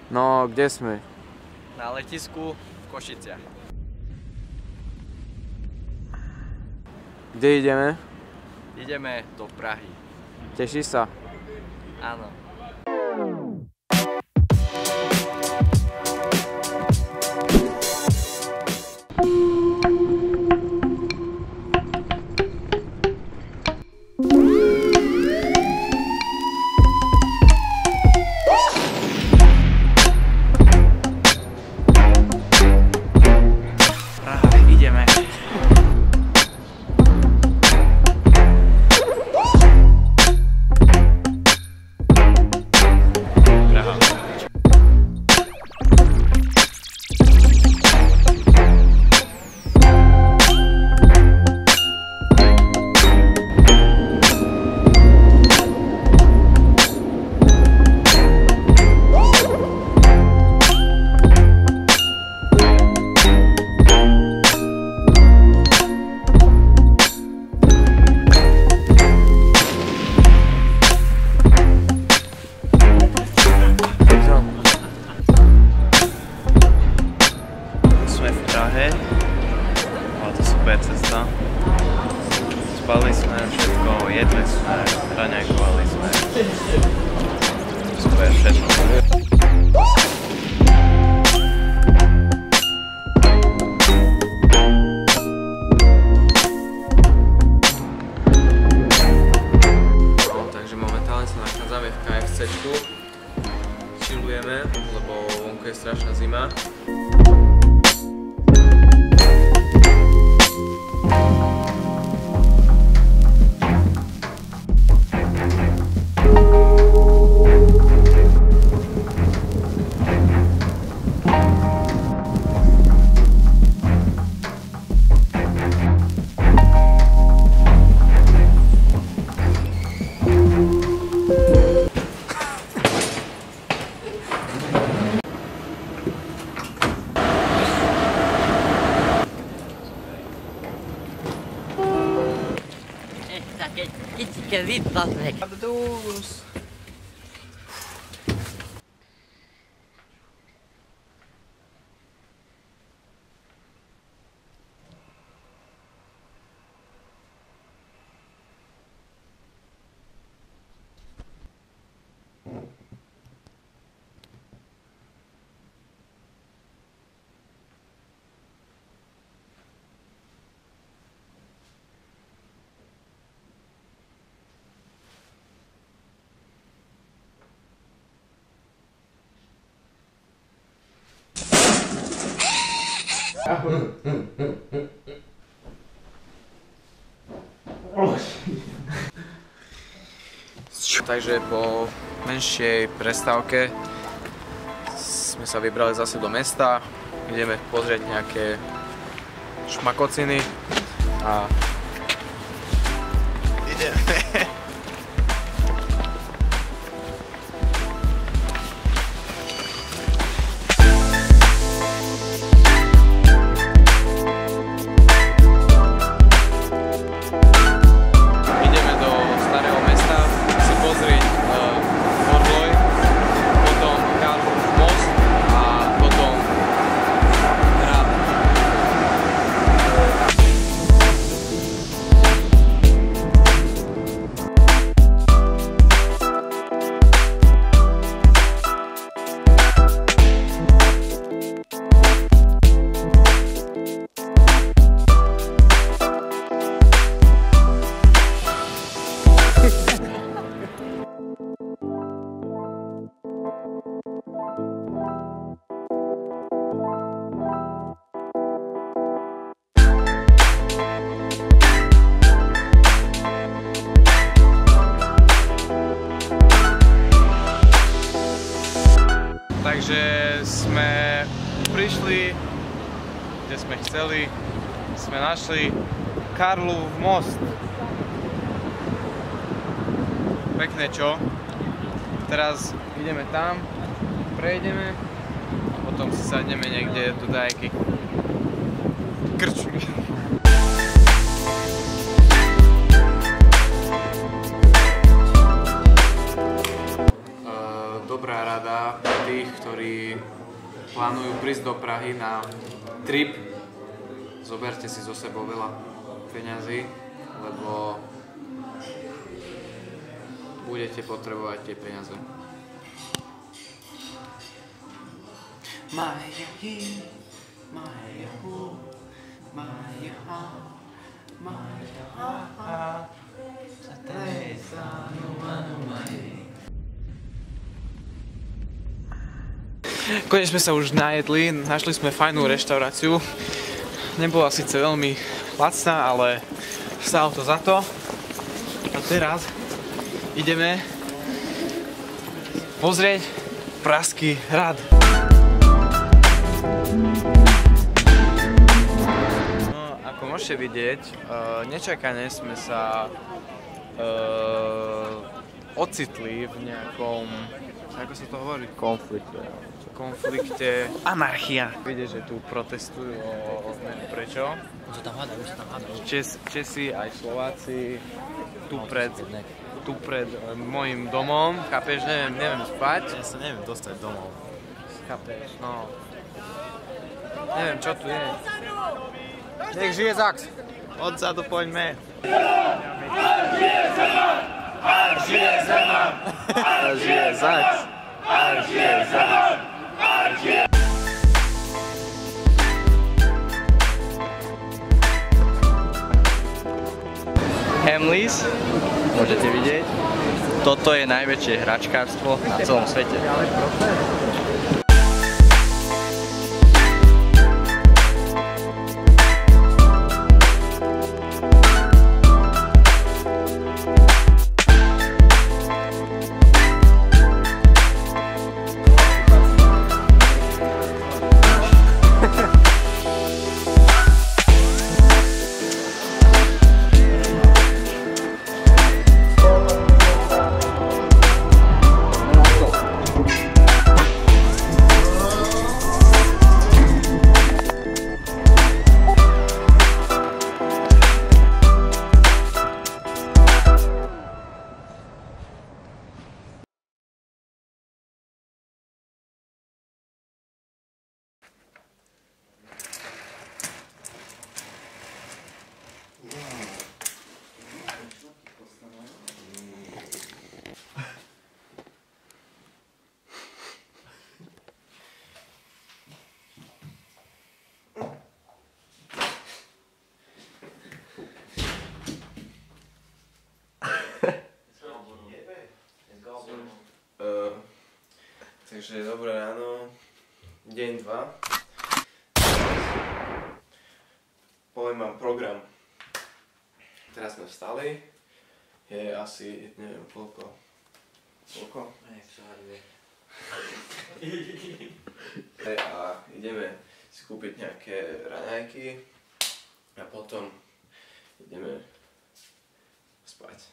No, kde sme? Na letisku v Košiciach. Kde ideme? Ideme do Prahy. Tešíš sa? Áno. Ideme. Bola to super cesta. Spali sme všetko, jedli sme, raňajkovali sme. Super všetko. No, takže momentálne sa nachádzame v KFCčku. Chillujeme, lebo vonku je strašná zima. Che vita weg. Abdus. Takže po menšej prestávke sme sa vybrali zase do mesta. Ideme pozrieť nejaké šmakociny a ideme. Takže sme prišli, kde sme chceli, sme našli Karlov most. Pekné, čo? Teraz ideme tam, prejdeme a potom si sadneme niekde do nejakej krčmy. dobrá rada pre tých, ktorí plánujú prísť do Prahy na trip. Zoberte si so sebou veľa peňazí, lebo budete potrebovať tie peniaze. Konečne sme sa už najedli, našli sme fajnú reštauráciu. Nebola síce veľmi lacná, ale stálo to za to. A teraz ideme pozrieť Pražský hrad. No, ako môžete vidieť, nečakane sme sa ocitli v nejakom, ako sa to hovorí? Konflikte. Anarchia. Vidíš, že tu protestujú neviem prečo. Už sa tam hádajú. Česi aj Slováci tu pred mojím domom, chápeš, neviem spať. Ja sa neviem dostať domov. Chápeš, no. Neviem, čo tu je. Nech žije Zax. Odzadu poďme. A žije Zeman. A žije Zax. A žije Zax. Hamleys, môžete vidieť. Toto je najväčšie hračkárstvo na celom svete. Takže dobré ráno, deň 2. Poviem vám program. Teraz sme vstali, je asi, neviem koľko. A ideme si kúpiť nejaké raňajky a potom ideme spať.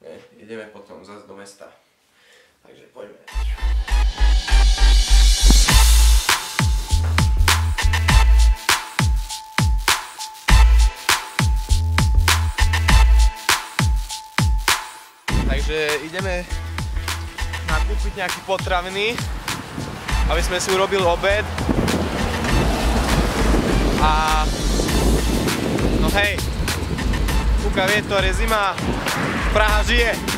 Ne, ideme potom zase do mesta. Takže poďme. Takže ideme nakúpiť nejaké potraviny, aby sme si urobili obed. A no hej, fúka vietor, je zima, Praha žije.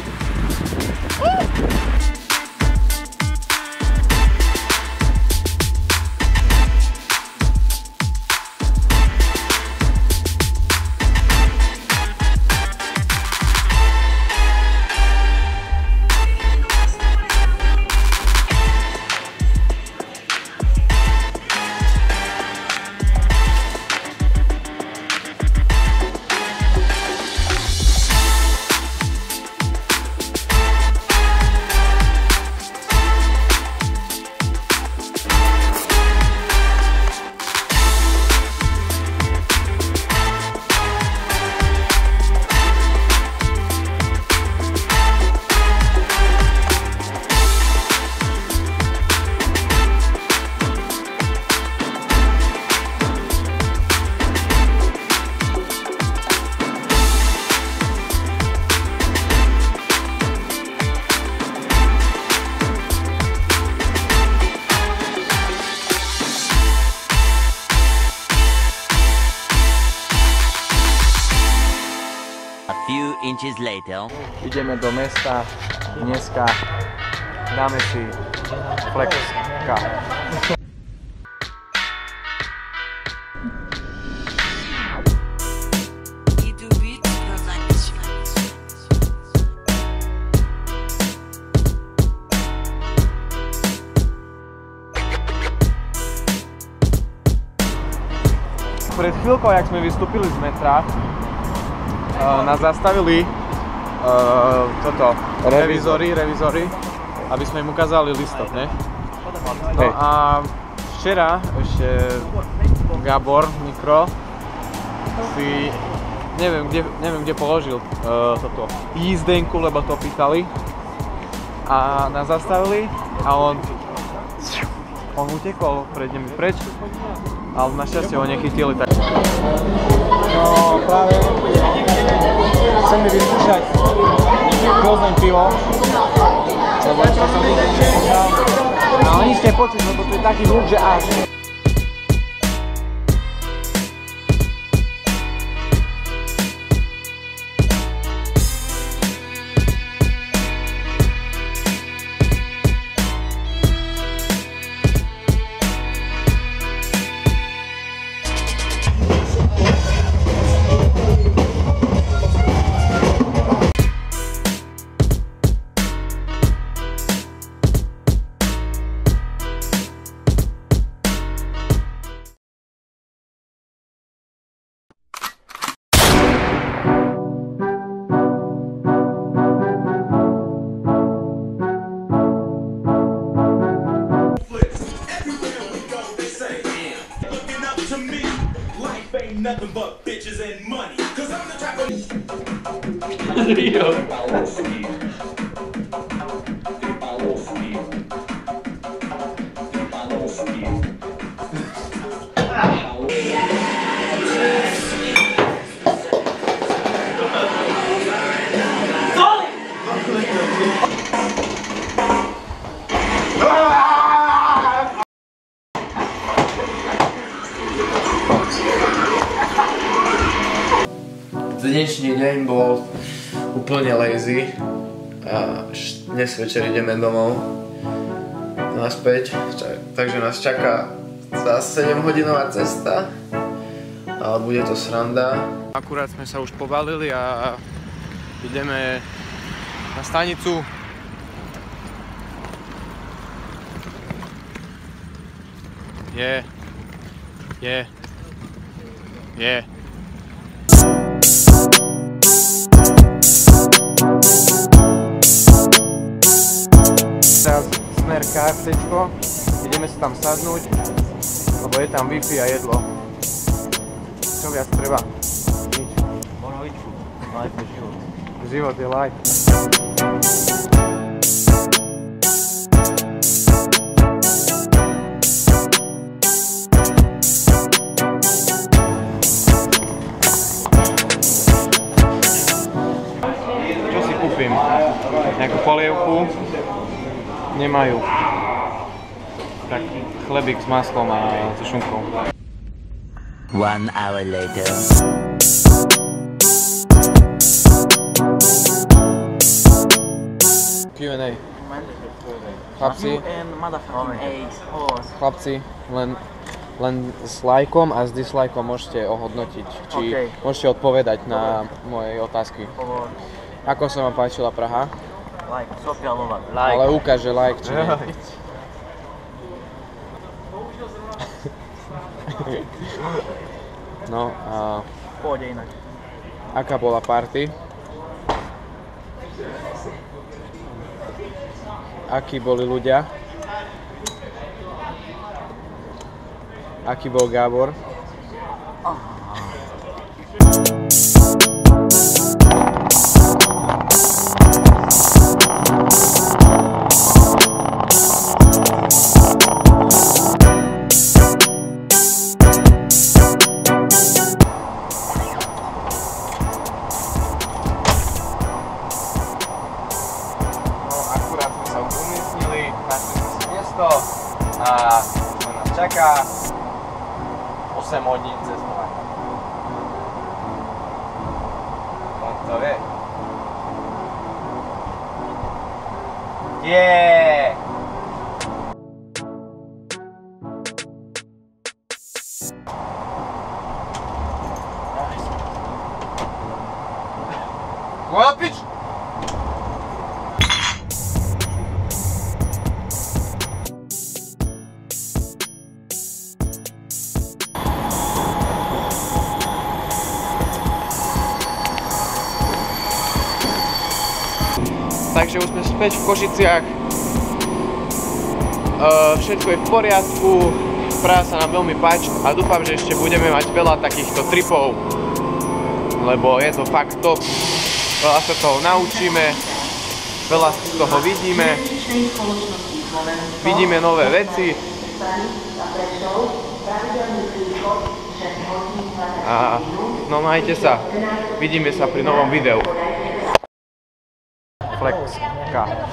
inches later. Ideme do mesta. Dneska dáme si flexka. Pred chvíľkou, jak sme vystúpili z metra, nás zastavili revizory, aby sme im ukázali listok, ne? No a včera ešte Gábor Mikro si neviem kde položil toto jízdenku, lebo to pýtali a nás zastavili a on utekol pred nimi preč. Ale našťastie ho nechytili tak. No práve chcem mi vyskúšať Pilsen pivo, lebo čo som nikdy neskúšal. Ale nič nepočuť, lebo to je taký hluk, že až. Nothing but bitches and money. Cause I'm the type of Dnešný deň bol úplne lazy a dnes večer ideme domov naspäť, takže nás čaká za 7-hodinová cesta, ale bude to sranda. Akurát sme sa už pobalili a ideme na stanicu. Je. Teraz smer KFCčko, ideme sa tam sadnúť, lebo je tam Wi-Fi a jedlo. Čo viac treba? Nič. Borovičku, life je život. Život je life. Čo si kúpim? Nejakú polievku? Nemajú. Tak chlebík s maslom a so šunkou. 1 hour later. Q&A. Chlapci, len s lajkom a s dislajkom môžete ohodnotiť, či môžete odpovedať na moje otázky. Ako sa vám páčila Praha? Like, Sofia Lovac. Ale ukáže like, či nie. No a... Pôjde inak. Aká bola party? Akí boli ľudia? Aký bol Gábor? A čo nás čaká 8 hodín cestovania. On to vie. Yeah! Chłopić! Takže už sme späť v Košiciach. Všetko je v poriadku, správa sa nám veľmi páči a dúfam, že ešte budeme mať veľa takýchto tripov, lebo je to fakt top. Veľa sa toho naučíme, veľa z toho vidíme nové veci a no majte sa, vidíme sa pri novom videu. Flexka.